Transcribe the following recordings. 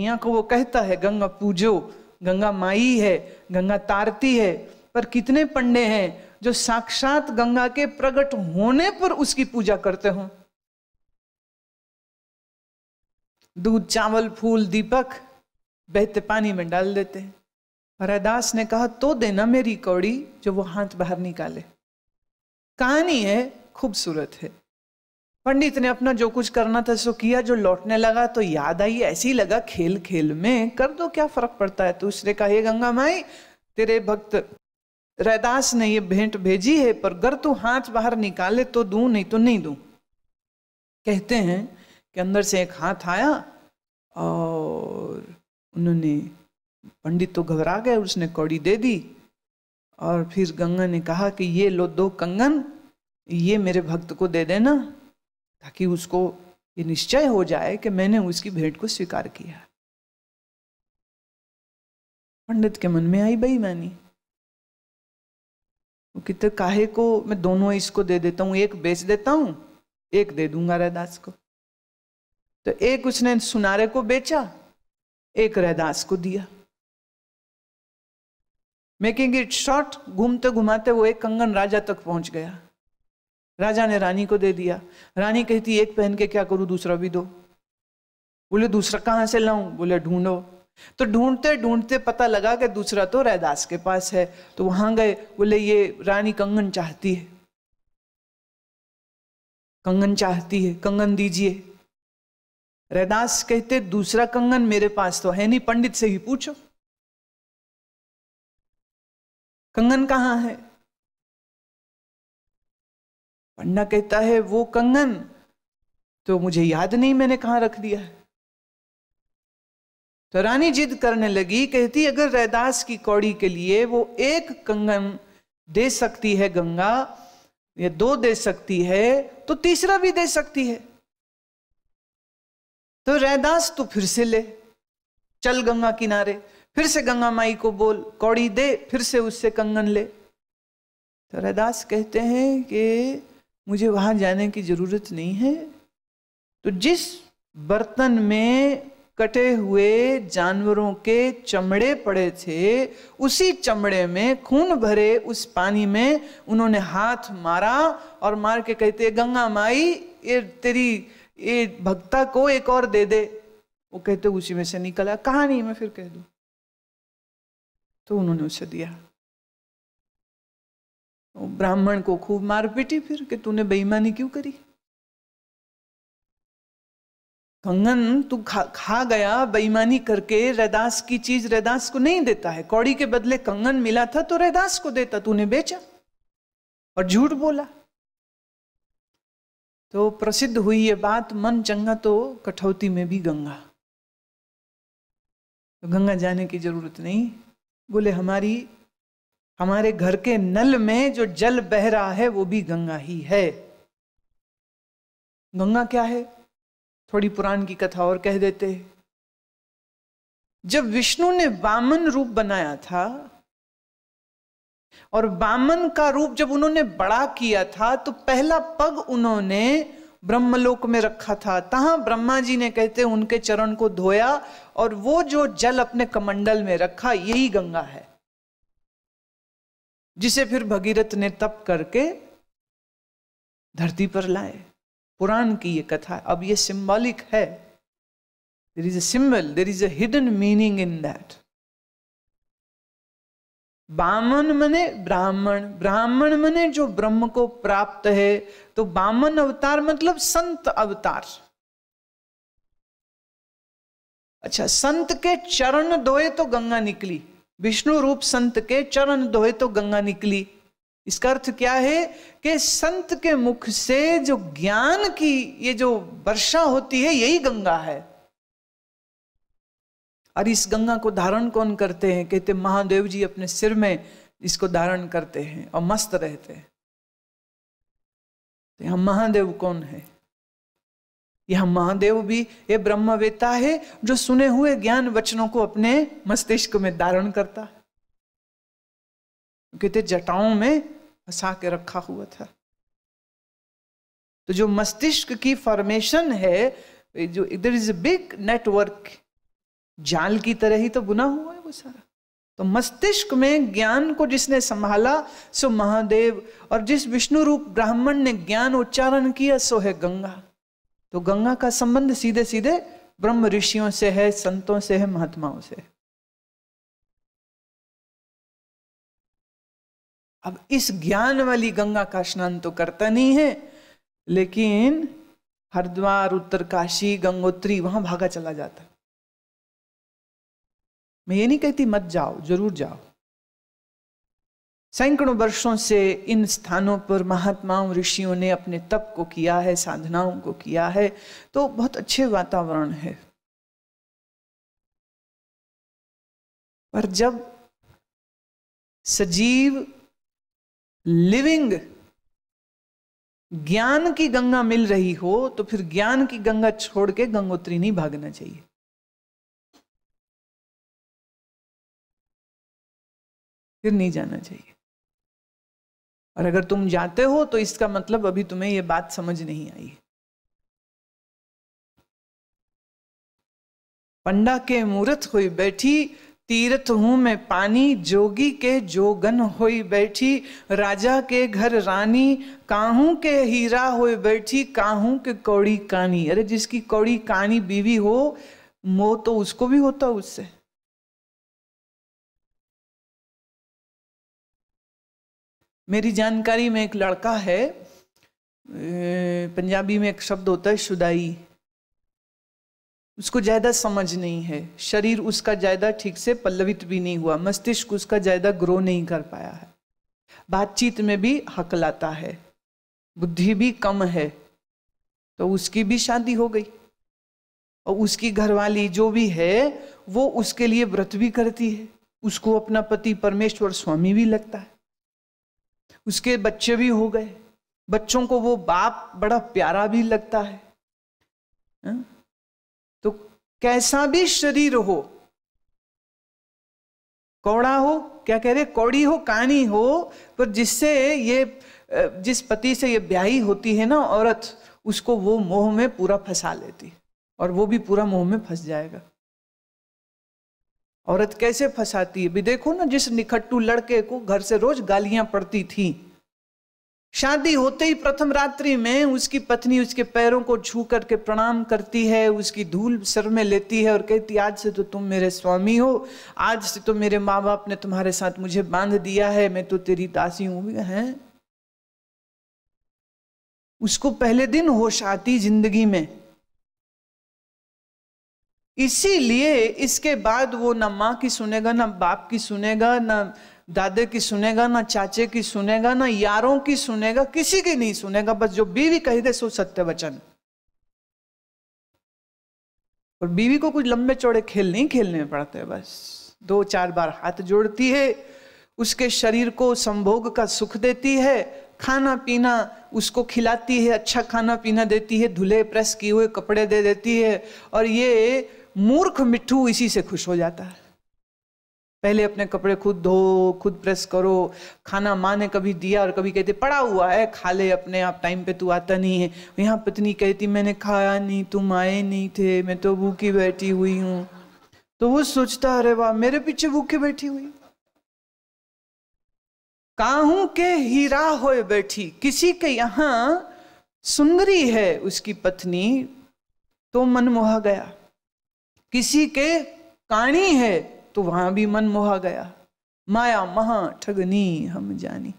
दुनिया को वो कहता है गंगा पूजो, गंगा माई है, गंगा तारती है, पर कितने पंडे हैं जो साक्षात गंगा के प्रकट होने पर उसकी पूजा करते हो? दूध, चावल, फूल, दीपक बहते पानी में डाल देते हैं। रैदास ने कहा तो देना मेरी कौड़ी जो वो हाथ बाहर निकाले। कहानी है, खूबसूरत है। पंडित ने अपना जो कुछ करना था सो किया। जो लौटने लगा तो याद आई, ऐसे ही लगा खेल खेल में कर दो, क्या फर्क पड़ता है। तो उसने कहा हे गंगा माई, तेरे भक्त रैदास ने ये भेंट भेजी है, पर अगर तू हाथ बाहर निकाले तो दूं, नहीं तो नहीं दूं। कहते हैं कि अंदर से एक हाथ आया और उन्होंने, पंडित तो घबरा गए, उसने कौड़ी दे दी। और फिर गंगा ने कहा कि ये लो 2 कंगन, ये मेरे भक्त को दे देना, ताकि उसको ये निश्चय हो जाए कि मैंने उसकी भेंट को स्वीकार किया। पंडित के मन में आई बेईमानी, वो कितने काहे को मैं दोनों इसको दे देता हूं, एक बेच देता हूं, एक दे दूंगा रैदास को। तो एक उसने सुनारे को बेचा, एक रैदास को दिया। मेकिंग इट शॉर्ट, घूमते घुमाते वो एक कंगन राजा तक पहुंच गया। राजा ने रानी को दे दिया। रानी कहती एक पहन के क्या करूं, दूसरा भी दो। बोले दूसरा कहां से लाऊं? बोले ढूंढो। तो ढूंढते ढूंढते पता लगा कि दूसरा तो रैदास के पास है। तो वहां गए, बोले ये रानी कंगन चाहती है, कंगन चाहती है, कंगन दीजिए। रैदास कहते दूसरा कंगन मेरे पास तो है नहीं, पंडित से ही पूछो कंगन कहां है। पंडा कहता है वो कंगन तो मुझे याद नहीं मैंने कहां रख दिया है। तो रानी जिद करने लगी, कहती अगर रैदास की कौड़ी के लिए वो एक कंगन दे सकती है गंगा, या 2 दे सकती है, तो तीसरा भी दे सकती है। तो रैदास तो फिर से ले, चल गंगा किनारे, फिर से गंगा माई को बोल कौड़ी दे, फिर से उससे कंगन ले। तो रैदास कहते हैं कि मुझे वहां जाने की जरूरत नहीं है। तो जिस बर्तन में कटे हुए जानवरों के चमड़े पड़े थे, उसी चमड़े में खून भरे उस पानी में उन्होंने हाथ मारा और मार के कहते गंगा माई ये तेरी ये भक्ता को एक और दे दे। वो कहते उसी में से निकला। कहानी मैं फिर कह दूं। तो उन्होंने उसे दिया। ब्राह्मण को खूब मार पीटी फिर कि तूने बेईमानी क्यों करी। कंगन तू खा गया बेईमानी करके, रैदास की चीज रैदास को नहीं देता है। कौड़ी के बदले कंगन मिला था तो रैदास को देता, तूने बेचा और झूठ बोला। तो प्रसिद्ध हुई ये बात, मन चंगा तो कठौती में भी गंगा। तो गंगा जाने की जरूरत नहीं। बोले हमारे घर के नल में जो जल बह रहा है वो भी गंगा ही है। गंगा क्या है? थोड़ी पुराण की कथा और कह देते। जब विष्णु ने वामन रूप बनाया था और वामन का रूप जब उन्होंने बड़ा किया था, तो पहला पग उन्होंने ब्रह्मलोक में रखा था। तहां ब्रह्मा जी ने कहते उनके चरण को धोया और वो जो जल अपने कमंडल में रखा, यही गंगा है, जिसे फिर भगीरथ ने तप करके धरती पर लाए। पुराण की ये कथा। अब ये सिंबॉलिक है। There is a symbol, there is a hidden meaning in that. Vaman मने ब्राह्मण, ब्राह्मण मने जो ब्रह्म को प्राप्त है। तो वामन अवतार मतलब संत अवतार। अच्छा, संत के चरण धोए तो गंगा निकली। विष्णु रूप संत के चरण धोए तो गंगा निकली। इसका अर्थ क्या है कि संत के मुख से जो ज्ञान की ये जो वर्षा होती है, यही गंगा है। और इस गंगा को धारण कौन करते हैं? कहते महादेव जी अपने सिर में इसको धारण करते हैं और मस्त रहते हैं। तो हम महादेव कौन है? यह महादेव भी ये ब्रह्मवेता है जो सुने हुए ज्ञान वचनों को अपने मस्तिष्क में धारण करता है। कहते जटाओं में फंसा के रखा हुआ था। तो जो मस्तिष्क की फॉर्मेशन है, जो there is a big network जाल की तरह ही तो बुना हुआ है वो सारा। तो मस्तिष्क में ज्ञान को जिसने संभाला सो महादेव, और जिस विष्णु रूप ब्राह्मण ने ज्ञान उच्चारण किया सो है गंगा। तो गंगा का संबंध सीधे सीधे ब्रह्म ऋषियों से है, संतों से है, महात्माओं से। अब इस ज्ञान वाली गंगा का स्नान तो करता नहीं है, लेकिन हरिद्वार, उत्तरकाशी, गंगोत्री वहां भागा चला जाता। मैं ये नहीं कहती मत जाओ, जरूर जाओ। सैकड़ों वर्षों से इन स्थानों पर महात्माओं ऋषियों ने अपने तप को किया है, साधनाओं को किया है, तो बहुत अच्छे वातावरण है। पर जब सजीव लिविंग ज्ञान की गंगा मिल रही हो, तो फिर ज्ञान की गंगा छोड़ के गंगोत्री नहीं भागना चाहिए। फिर नहीं जाना चाहिए। और अगर तुम जाते हो तो इसका मतलब अभी तुम्हें यह बात समझ नहीं आई। पंडा के मूरत होई बैठी, तीर्थ हूं मैं पानी, जोगी के जोगन होई बैठी, राजा के घर रानी, काहू के हीरा होई बैठी, काहू के कौड़ी कानी। अरे जिसकी कौड़ी कानी बीवी हो, मोह तो उसको भी होता उससे। मेरी जानकारी में एक लड़का है, पंजाबी में एक शब्द होता है शुदाई, उसको ज्यादा समझ नहीं है, शरीर उसका ज्यादा ठीक से पल्लवित भी नहीं हुआ, मस्तिष्क उसका ज्यादा ग्रो नहीं कर पाया है, बातचीत में भी हकलाता है, बुद्धि भी कम है। तो उसकी भी शादी हो गई, और उसकी घरवाली जो भी है वो उसके लिए व्रत भी करती है, उसको अपना पति परमेश्वर स्वामी भी लगता है, उसके बच्चे भी हो गए, बच्चों को वो बाप बड़ा प्यारा भी लगता है। तो कैसा भी शरीर हो, कौड़ा हो, क्या कह रहे, कौड़ी हो, कानी हो, पर जिससे ये, जिस पति से ये ब्याही होती है ना औरत, उसको वो मोह में पूरा फंसा लेती, और वो भी पूरा मोह में फंस जाएगा। औरत कैसे फंसाती है भी देखो ना, जिस निखट्टू लड़के को घर से रोज गालियां पड़ती थी, शादी होते ही प्रथम रात्रि में उसकी पत्नी उसके पैरों को छू करके प्रणाम करती है, उसकी धूल सर में लेती है और कहती आज से तो तुम मेरे स्वामी हो, आज से तो मेरे माँ बाप ने तुम्हारे साथ मुझे बांध दिया है, मैं तो तेरी दासी हूं। है उसको पहले दिन होश आती जिंदगी में, इसीलिए इसके बाद वो ना माँ की सुनेगा, ना बाप की सुनेगा, ना दादे की सुनेगा, ना चाचे की सुनेगा, ना यारों की सुनेगा, किसी की नहीं सुनेगा। बस जो बीवी कही दे सो सत्य वचन। और बीवी को कुछ लंबे चौड़े खेल नहीं खेलने पड़ते, बस 2-4 बार हाथ जोड़ती है, उसके शरीर को संभोग का सुख देती है, खाना पीना उसको खिलाती है, अच्छा खाना पीना देती है, धुले प्रेस किए हुए कपड़े दे देती है, और ये मूर्ख मिट्ठू इसी से खुश हो जाता है। पहले अपने कपड़े खुद धो, खुद प्रेस करो, खाना माँ ने कभी दिया और कभी कहते पड़ा हुआ है खा ले अपने आप, टाइम पे तू आता नहीं है। यहाँ पत्नी कहती मैंने खाया नहीं, तुम आए नहीं थे, मैं तो भूखी बैठी हुई हूँ। तो वो सोचता अरे वाह मेरे पीछे भूखी बैठी हुई। काहू के हीरा होए बैठी, किसी के यहाँ सुंदरी है उसकी पत्नी तो मन मोहा गया, किसी के काणी है तो वहां भी मन मोहा गया। माया महा ठगनी हम जानी,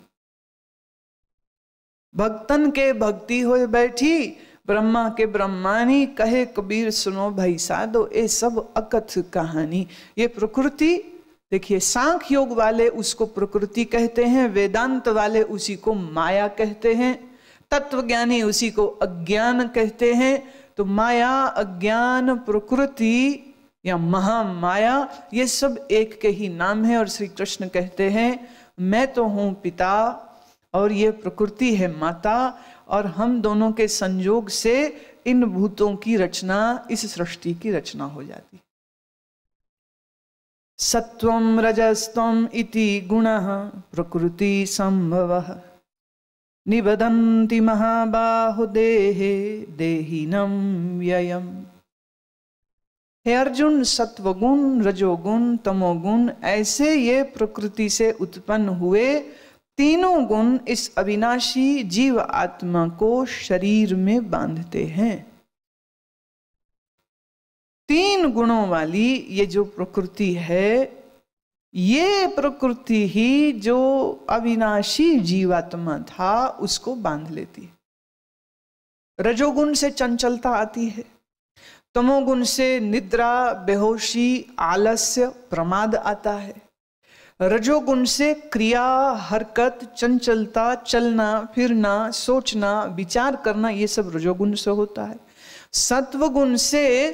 भक्तन के भक्ति होए बैठी, ब्रह्मा के ब्रह्मानी, कहे कबीर सुनो भाई साधो, ये सब अकथ कहानी। ये प्रकृति देखिए, सांख्य योग वाले उसको प्रकृति कहते हैं, वेदांत वाले उसी को माया कहते हैं, तत्वज्ञानी उसी को अज्ञान कहते हैं। तो माया, अज्ञान, प्रकृति या महामाया, ये सब एक के ही नाम है। और श्री कृष्ण कहते हैं मैं तो हूं पिता और ये प्रकृति है माता, और हम दोनों के संयोग से इन भूतों की रचना, इस सृष्टि की रचना हो जाती। सत्वम रजस्तम इति गुणः प्रकृति संभवः, निबधन्ति महाबाहो देहे देहिनम व्ययम्। हे अर्जुन, सत्वगुण, रजोगुण, तमोगुण ऐसे ये प्रकृति से उत्पन्न हुए तीनों गुण इस अविनाशी जीव आत्मा को शरीर में बांधते हैं। तीन गुणों वाली ये जो प्रकृति है, ये प्रकृति ही जो अविनाशी जीवात्मा था उसको बांध लेती है। रजोगुण से चंचलता आती है, तमोगुण से निद्रा, बेहोशी, आलस्य, प्रमाद आता है, रजोगुण से क्रिया, हरकत, चंचलता, चलना फिरना, सोचना, विचार करना, ये सब रजोगुण से होता है। सत्वगुण से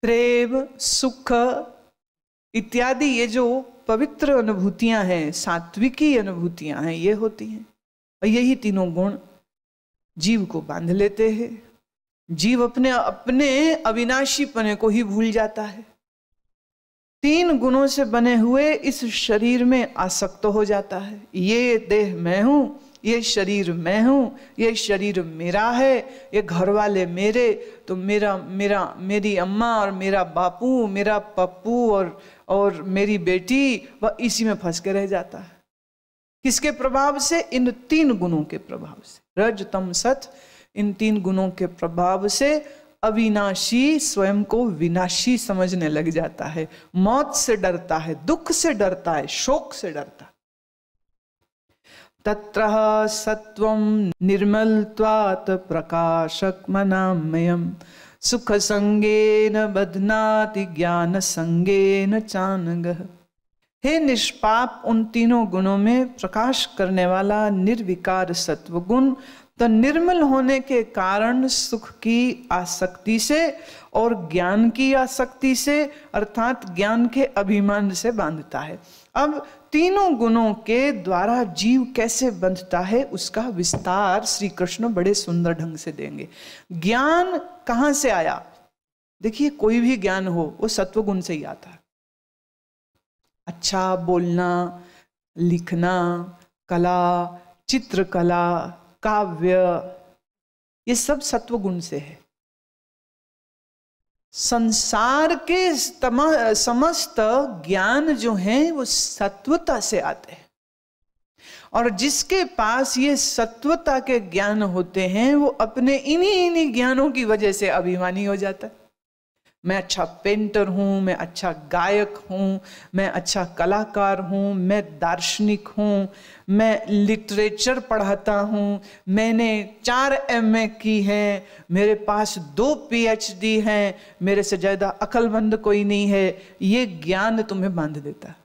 प्रेम, सुख इत्यादि ये जो पवित्र अनुभूतियां हैं, सात्विकी अनुभूतियां हैं, ये होती हैं। और यही तीनों गुण जीव को बांध लेते हैं। जीव अपने अपने अविनाशीपने को ही भूल जाता है। तीन गुणों से बने हुए इस शरीर में आसक्त हो जाता है। ये देह मैं हूं, ये शरीर मैं हूं, ये शरीर मेरा है, ये घर वाले मेरे, तो मेरी अम्मा और मेरा बापू, मेरा पप्पू और मेरी बेटी, वह इसी में फंस के रह जाता है। किसके प्रभाव से? इन तीन गुणों के प्रभाव से। रज तम सत, इन तीन गुणों के प्रभाव से अविनाशी स्वयं को विनाशी समझने लग जाता है। मौत से डरता है, दुख से डरता है, शोक से डरता है। तत्र सत्वं निर्मलत्वात् प्रकाशकमनामयम् सुख संगेन बध्नाति ज्ञान संगेन चानघः। हे निष्पाप, उन तीनों गुणों में प्रकाश करने वाला निर्विकार सत्व गुण तो निर्मल होने के कारण सुख की आसक्ति से और ज्ञान की आसक्ति से अर्थात ज्ञान के अभिमान से बांधता है। अब तीनों गुणों के द्वारा जीव कैसे बंधता है उसका विस्तार श्री कृष्ण बड़े सुंदर ढंग से देंगे। ज्ञान कहां से आया? देखिए, कोई भी ज्ञान हो वो सत्वगुण से ही आता है। अच्छा बोलना, लिखना, कला, चित्रकला, काव्य, ये सब सत्वगुण से है। संसार के समस्त ज्ञान जो हैं वो सत्वता से आते हैं, और जिसके पास ये सत्वता के ज्ञान होते हैं वो अपने इन्हीं ज्ञानों की वजह से अभिमानी हो जाता है। मैं अच्छा पेंटर हूँ, मैं अच्छा गायक हूँ, मैं अच्छा कलाकार हूँ, मैं दार्शनिक हूँ, मैं लिटरेचर पढ़ाता हूँ, मैंने 4 MA की हैं, मेरे पास 2 PhD हैं, मेरे से ज़्यादा अक्लमंद कोई नहीं है। ये ज्ञान तुम्हें बांध देता है।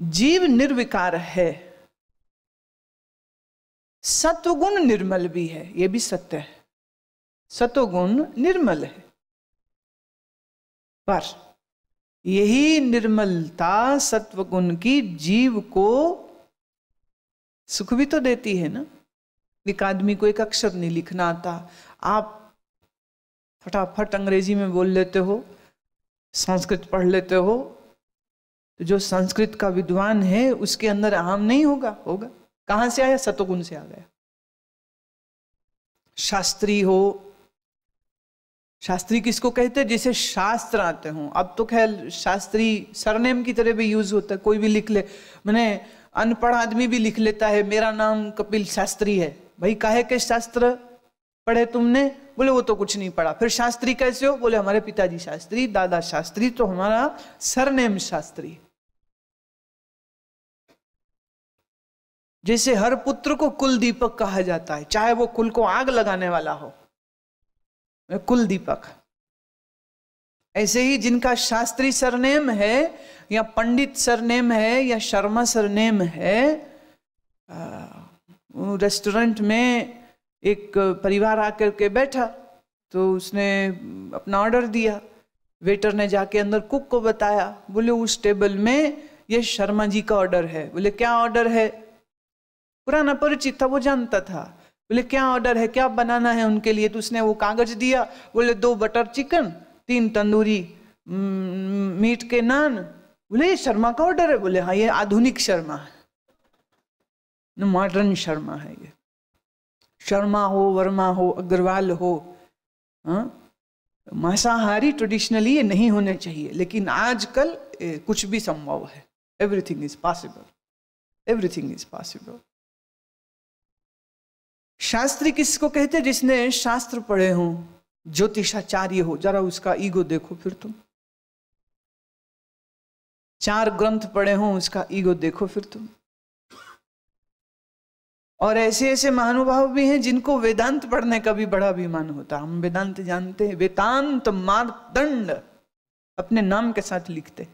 जीव निर्विकार है, सत्वगुण निर्मल भी है, यह भी सत्य है। सत्वगुण निर्मल है, पर यही निर्मलता सत्वगुण की जीव को सुख भी तो देती है ना। एक आदमी को एक अक्षर नहीं लिखना आता, आप फटाफट अंग्रेजी में बोल लेते हो, संस्कृत पढ़ लेते हो, तो जो संस्कृत का विद्वान है उसके अंदर अहम नहीं होगा? होगा। कहां से आया? सत्वगुण से आ गया। शास्त्री हो, शास्त्री किसको कहते हैं? जिसे शास्त्र आते हों। अब तो खैर शास्त्री सरनेम की तरह भी यूज होता है, कोई भी लिख ले। मैंने अनपढ़ आदमी भी लिख लेता है, मेरा नाम कपिल शास्त्री है। भाई काहे के शास्त्र पढ़े तुमने? बोले वो तो कुछ नहीं पढ़ा। फिर शास्त्री कैसे हो? बोले हमारे पिताजी शास्त्री, दादा शास्त्री, तो हमारा सरनेम शास्त्री। जैसे हर पुत्र को कुल दीपक कहा जाता है, चाहे वो कुल को आग लगाने वाला हो, कुल दीपक। ऐसे ही जिनका शास्त्री सरनेम है या पंडित सरनेम है या शर्मा सरनेम है, रेस्टोरेंट में एक परिवार आकर के बैठा तो उसने अपना ऑर्डर दिया। वेटर ने जाके अंदर कुक को बताया, बोले उस टेबल में ये शर्मा जी का ऑर्डर है। बोले क्या ऑर्डर है? पुराना परिचित था, वो जानता था। बोले क्या ऑर्डर है, क्या बनाना है उनके लिए? तो उसने वो कागज दिया। बोले 2 बटर चिकन, 3 तंदूरी मीट के नान। बोले ये शर्मा का ऑर्डर है? बोले हाँ, ये आधुनिक शर्मा है, मॉडर्न शर्मा है। ये शर्मा हो, वर्मा हो, अग्रवाल हो, मांसाहारी ट्रेडिशनली ये नहीं होने चाहिए, लेकिन आजकल कुछ भी संभव है। Everything is possible, everything is possible. Shastri किसको कहते? जिसने शास्त्र पढ़े हो, ज्योतिषाचार्य हो। जरा उसका ईगो देखो फिर तुम। 4 ग्रंथ पढ़े हो, उसका ईगो देखो फिर तुम। और ऐसे ऐसे महानुभाव भी हैं जिनको वेदांत पढ़ने का भी बड़ा अभिमान होता। हम वेदांत जानते हैं, वेदांत मार्तंड अपने नाम के साथ लिखते।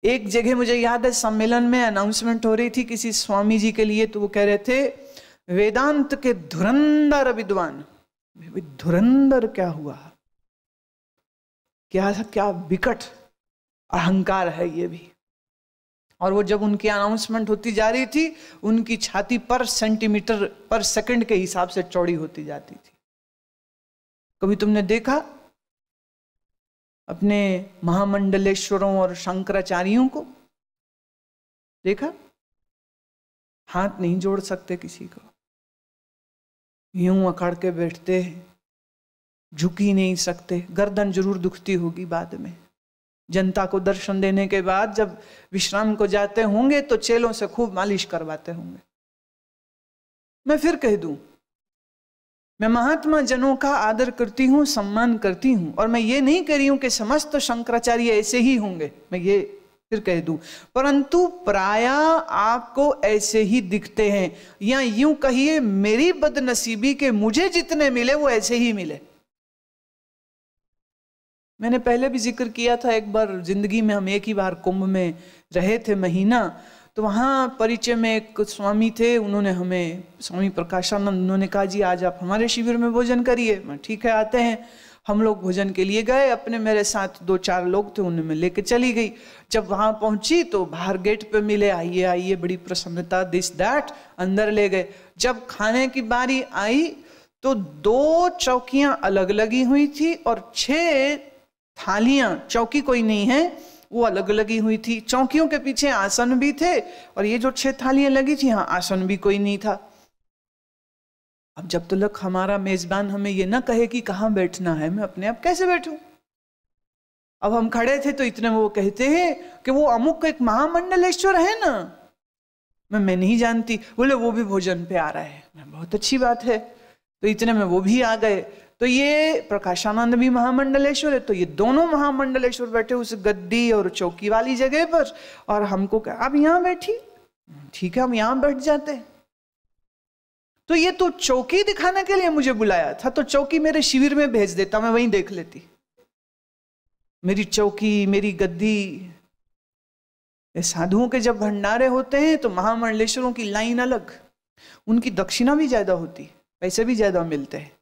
एक जगह मुझे याद है, सम्मेलन में अनाउंसमेंट हो रही थी किसी स्वामी जी के लिए, तो वो कह रहे थे वेदांत के धुरंधर विद्वान। धुरंधर क्या हुआ? क्या विकट अहंकार है ये भी। और वो जब उनकी अनाउंसमेंट होती जा रही थी, उनकी छाती पर सेंटीमीटर पर सेकंड के हिसाब से चौड़ी होती जाती थी। कभी तुमने देखा अपने महामंडलेश्वरों और शंकराचार्यों को? देखा? हाथ नहीं जोड़ सकते किसी को, यूं अकड़ के बैठते हैं, झुक ही नहीं सकते। गर्दन जरूर दुखती होगी बाद में। जनता को दर्शन देने के बाद जब विश्राम को जाते होंगे तो चेलों से खूब मालिश करवाते होंगे। मैं फिर कह दूं, मैं महात्मा जनों का आदर करती हूं, सम्मान करती हूं, और मैं ये नहीं कह रही हूं कि समस्त शंकराचार्य ऐसे ही होंगे, मैं ये फिर कह दूं, परंतु प्राय आपको ऐसे ही दिखते हैं। या यूं कहिए, मेरी बदनसीबी के मुझे जितने मिले वो ऐसे ही मिले। मैंने पहले भी जिक्र किया था, एक बार जिंदगी में हम एक ही बार कुंभ में रहे थे महीना, तो वहाँ परिचय में एक स्वामी थे, उन्होंने हमें, स्वामी प्रकाशानंद, उन्होंने कहा जी आज आप हमारे शिविर में भोजन करिए। मैं ठीक है आते हैं। हम लोग भोजन के लिए गए, अपने मेरे साथ 2-4 लोग थे, उन्हें मैं लेके चली गई। जब वहाँ पहुँची तो बाहर गेट पे मिले, आइए आइए, बड़ी प्रसन्नता, दिस दैट, अंदर ले गए। जब खाने की बारी आई तो 2 चौकियाँ अलग लगी हुई थी और 6 थालियां, चौकी कोई नहीं है, वो अलग लगी हुई थी। चौकियों के पीछे आसन भी थे और ये जो 6 थालियां लगी थी, हाँ आसन भी कोई नहीं था। अब जब तक हमारा मेजबान हमें ये ना कहे कि कहाँ बैठना है, मैं अपने आप कैसे बैठूं? अब हम खड़े थे तो इतने वो कहते हैं कि वो अमुक एक महामंडलेश्वर है ना, मैं नहीं जानती। बोले वो भी भोजन पे आ रहा है। बहुत अच्छी बात है। तो इतने में वो भी आ गए। तो ये प्रकाशानंद भी महामंडलेश्वर है, तो ये दोनों महामंडलेश्वर बैठे उस गद्दी और चौकी वाली जगह पर, और हमको कहा आप यहां बैठी, ठीक है हम यहां बैठ जाते। तो ये तो चौकी दिखाने के लिए मुझे बुलाया था, तो चौकी मेरे शिविर में भेज देता, मैं वहीं देख लेती। मेरी चौकी, मेरी गद्दी। साधुओं के जब भंडारे होते हैं तो महामंडलेश्वरों की लाइन अलग, उनकी दक्षिणा भी ज्यादा होती, पैसे भी ज्यादा मिलते हैं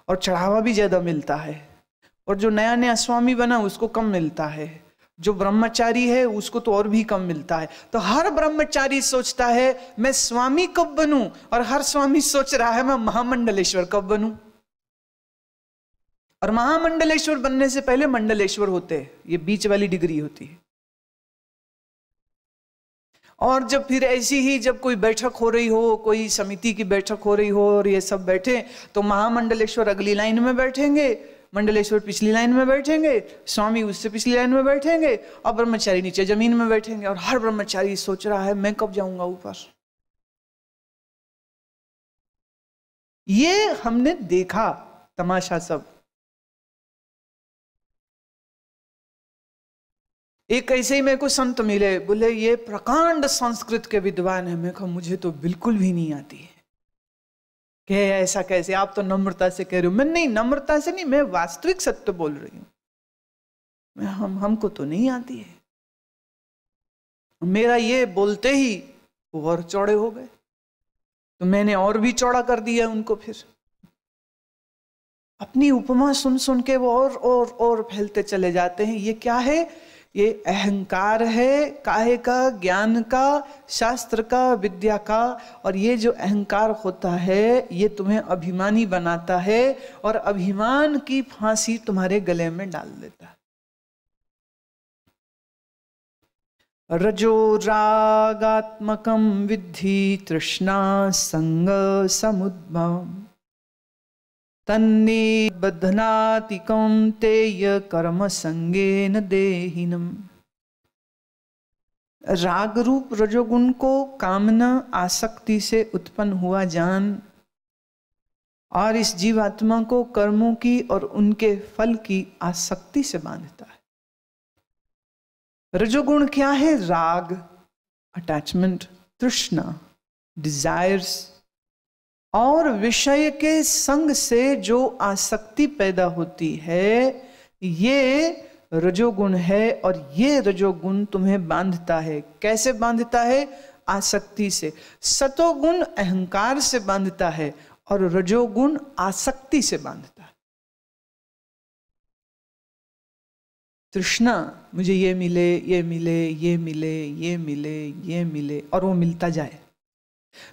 और चढ़ावा भी ज्यादा मिलता है। और जो नया नया स्वामी बना उसको कम मिलता है, जो ब्रह्मचारी है उसको तो और भी कम मिलता है। तो हर ब्रह्मचारी सोचता है मैं स्वामी कब बनूं, और हर स्वामी सोच रहा है मैं महामंडलेश्वर कब बनूं। और महामंडलेश्वर बनने से पहले मंडलेश्वर होते हैं, ये बीच वाली डिग्री होती है। और जब फिर ऐसी ही जब कोई बैठक हो रही हो, कोई समिति की बैठक हो रही हो और ये सब बैठे, तो महामंडलेश्वर अगली लाइन में बैठेंगे, मंडलेश्वर पिछली लाइन में बैठेंगे, स्वामी उससे पिछली लाइन में बैठेंगे, और ब्रह्मचारी नीचे जमीन में बैठेंगे। और हर ब्रह्मचारी सोच रहा है मैं कब जाऊंगा ऊपर। ये हमने देखा तमाशा सब। एक ऐसे ही मेरे को संत मिले, बोले ये प्रकांड संस्कृत के विद्वान है। मैं कहा मुझे तो बिल्कुल भी नहीं आती है। कहे ऐसा कैसे, आप तो नम्रता से कह रहे हो। मैं नहीं, नम्रता से नहीं, मैं वास्तविक सत्य बोल रही हूं। हमको तो नहीं आती है। मेरा ये बोलते ही वो और चौड़े हो गए, तो मैंने और भी चौड़ा कर दिया उनको। फिर अपनी उपमा सुन सुन के वो और फैलते चले जाते हैं। ये क्या है? ये अहंकार है, काहे का, ज्ञान का, शास्त्र का, विद्या का। और ये जो अहंकार होता है ये तुम्हें अभिमानी बनाता है और अभिमान की फांसी तुम्हारे गले में डाल देता है। रजो रागात्मकं विद्धि तृष्णा संग समुद्भवम् तन्निबध्नाति कौन्तेय कर्म संगेन देहिनम्। राग रूप रजोगुण को कामना आसक्ति से उत्पन्न हुआ जान और इस जीवात्मा को कर्मों की और उनके फल की आसक्ति से बांधता है। रजोगुण क्या है? राग, अटैचमेंट, तृष्णा, डिजायर्स और विषय के संग से जो आसक्ति पैदा होती है, ये रजोगुण है। और ये रजोगुण तुम्हें बांधता है। कैसे बांधता है? आसक्ति से। सतोगुण अहंकार से बांधता है और रजोगुण आसक्ति से बांधता है। तृष्णा, मुझे ये मिले, ये मिले, ये मिले, ये मिले, ये मिले, और वो मिलता जाए।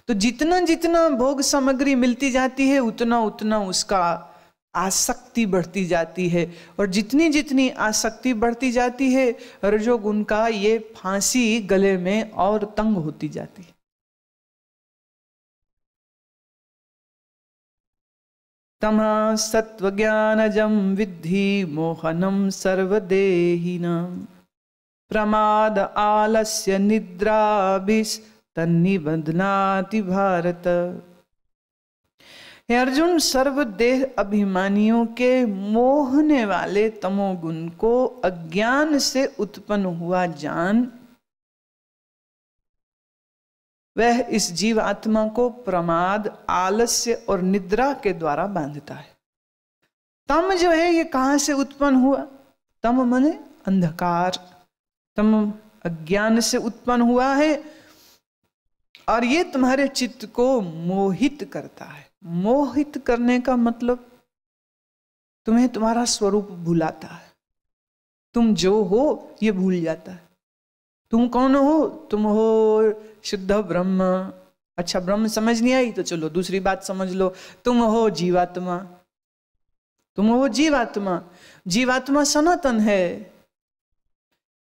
तो जितना जितना भोग सामग्री मिलती जाती है उतना उतना उसका आसक्ति बढ़ती जाती है। और जितनी जितनी आसक्ति बढ़ती जाती है रजोगुण का ये फांसी गले में और तंग होती जाती है। तमः सत्वज्ञानजं विद्धि मोहनं सर्वदेहिनां प्रमाद आलस्य निद्राभिस्तन्निबध्नाति भारत। हे अर्जुन, सर्वदेह अभिमानियों के मोहने वाले तमोगुण को अज्ञान से उत्पन्न हुआ जान वह इस जीव आत्मा को प्रमाद, आलस्य और निद्रा के द्वारा बांधता है। तम जो है ये कहां से उत्पन्न हुआ? तम माने अंधकार, तम अज्ञान से उत्पन्न हुआ है और ये तुम्हारे चित्त को मोहित करता है। मोहित करने का मतलब तुम्हें तुम्हारा स्वरूप भुलाता है। तुम जो हो ये भूल जाता है। तुम कौन हो? तुम हो शुद्ध ब्रह्म। अच्छा, ब्रह्म समझ नहीं आई तो चलो दूसरी बात समझ लो, तुम हो जीवात्मा। तुम हो जीवात्मा। जीवात्मा सनातन है।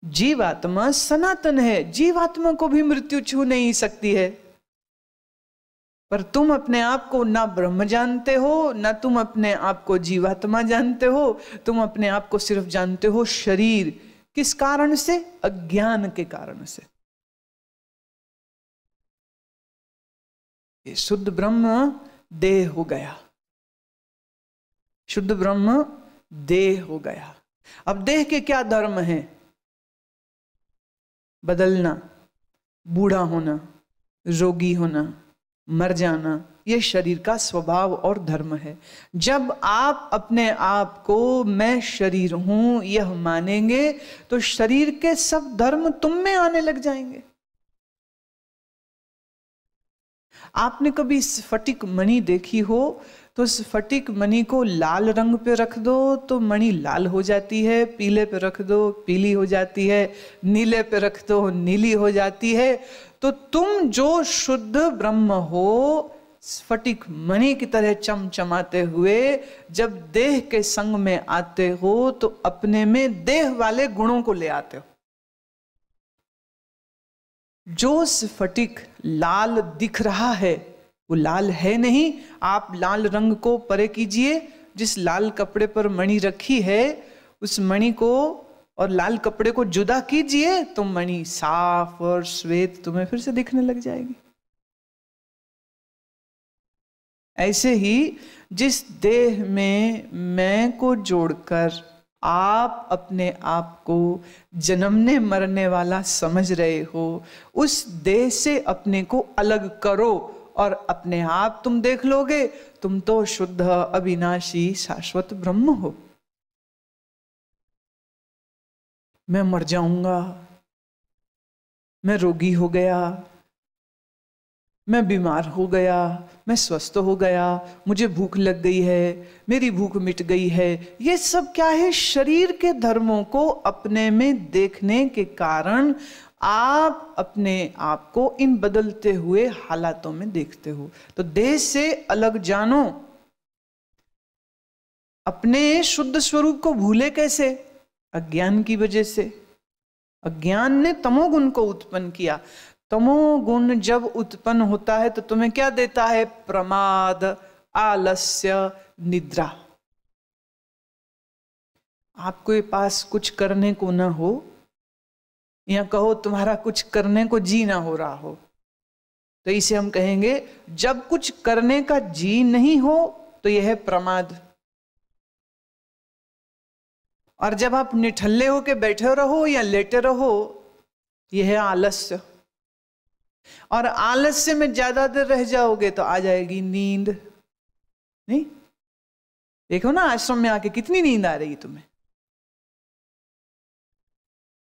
जीवात्मा सनातन है। जीवात्मा को भी मृत्यु छू नहीं सकती है। पर तुम अपने आप को ना ब्रह्म जानते हो, ना तुम अपने आप को जीवात्मा जानते हो। तुम अपने आप को सिर्फ जानते हो शरीर। किस कारण से? अज्ञान के कारण से। ये शुद्ध ब्रह्म देह हो गया। शुद्ध ब्रह्म देह हो गया। अब देह के क्या धर्म हैं? बदलना, बूढ़ा होना, रोगी होना, मर जाना, ये शरीर का स्वभाव और धर्म है। जब आप अपने आप को मैं शरीर हूं यह मानेंगे तो शरीर के सब धर्म तुम में आने लग जाएंगे। आपने कभी स्फटिक मणि देखी हो तो स्फटिक मणि को लाल रंग पे रख दो तो मणि लाल हो जाती है, पीले पे रख दो पीली हो जाती है, नीले पे रख दो नीली हो जाती है। तो तुम जो शुद्ध ब्रह्म हो, स्फटिक मणि की तरह चमचमाते हुए जब देह के संग में आते हो तो अपने में देह वाले गुणों को ले आते हो। जो स्फटिक लाल दिख रहा है वो लाल है नहीं। आप लाल रंग को परे कीजिए, जिस लाल कपड़े पर मणि रखी है उस मणि को और लाल कपड़े को जुदा कीजिए तो मणि साफ और श्वेत तुम्हें फिर से दिखने लग जाएगी। ऐसे ही जिस देह में मैं को जोड़कर आप अपने आप को जन्मने मरने वाला समझ रहे हो, उस देह से अपने को अलग करो और अपने आप तुम देख लोगे तुम तो शुद्ध अविनाशी शाश्वत ब्रह्म हो। मैं मर जाऊंगा, मैं रोगी हो गया, मैं बीमार हो गया, मैं स्वस्थ हो गया, मुझे भूख लग गई है, मेरी भूख मिट गई है, ये सब क्या है? शरीर के धर्मों को अपने में देखने के कारण आप अपने आप को इन बदलते हुए हालातों में देखते हो। तो देह से अलग जानो। अपने शुद्ध स्वरूप को भूले कैसे? अज्ञान की वजह से। अज्ञान ने तमोगुण को उत्पन्न किया। तमोगुण जब उत्पन्न होता है तो तुम्हें क्या देता है? प्रमाद, आलस्य, निद्रा। आपके पास कुछ करने को ना हो, या कहो तुम्हारा कुछ करने को जी ना हो रहा हो, तो इसे हम कहेंगे जब कुछ करने का जी नहीं हो तो यह है प्रमाद। और जब आप निठल्ले होके बैठे रहो या लेटे रहो, यह है आलस्य। और आलस्य में ज्यादा देर रह जाओगे तो आ जाएगी नींद। नहीं, देखो ना आश्रम में आके कितनी नींद आ रही तुम्हें।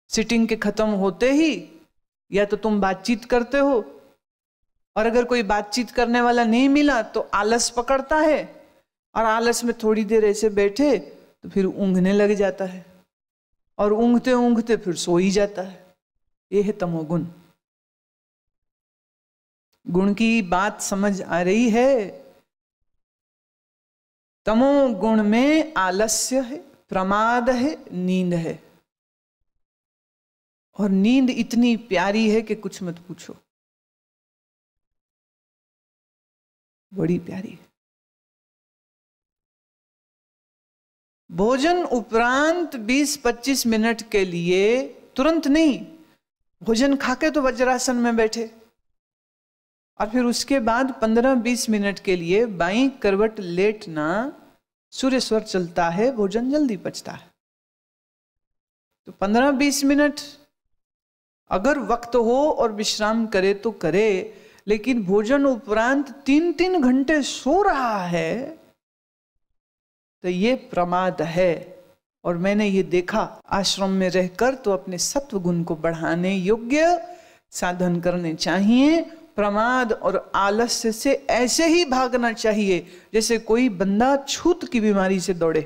सिटिंग के खत्म होते ही या तो तुम बातचीत करते हो, और अगर कोई बातचीत करने वाला नहीं मिला तो आलस पकड़ता है, और आलस में थोड़ी देर ऐसे बैठे तो फिर ऊँघने लग जाता है, और ऊँघते ऊँघते फिर सो ही जाता है। ये है तमोगुण। गुण की बात समझ आ रही है? तमोगुण में आलस्य है, प्रमाद है, नींद है। और नींद इतनी प्यारी है कि कुछ मत पूछो, बड़ी प्यारी है। भोजन उपरांत 20-25 मिनट के लिए, तुरंत नहीं, भोजन खाके तो वज्रासन में बैठे, और फिर उसके बाद 15-20 मिनट के लिए बाईं करवट लेटना। सूर्य स्वर चलता है, भोजन जल्दी पचता है। तो 15-20 मिनट अगर वक्त हो और विश्राम करे तो करे, लेकिन भोजन उपरांत 3-3 घंटे सो रहा है तो ये प्रमाद है। और मैंने ये देखा आश्रम में रहकर, तो अपने सत्व गुण को बढ़ाने योग्य साधन करने चाहिए। प्रमाद और आलस्य से ऐसे ही भागना चाहिए जैसे कोई बंदा छूत की बीमारी से दौड़े।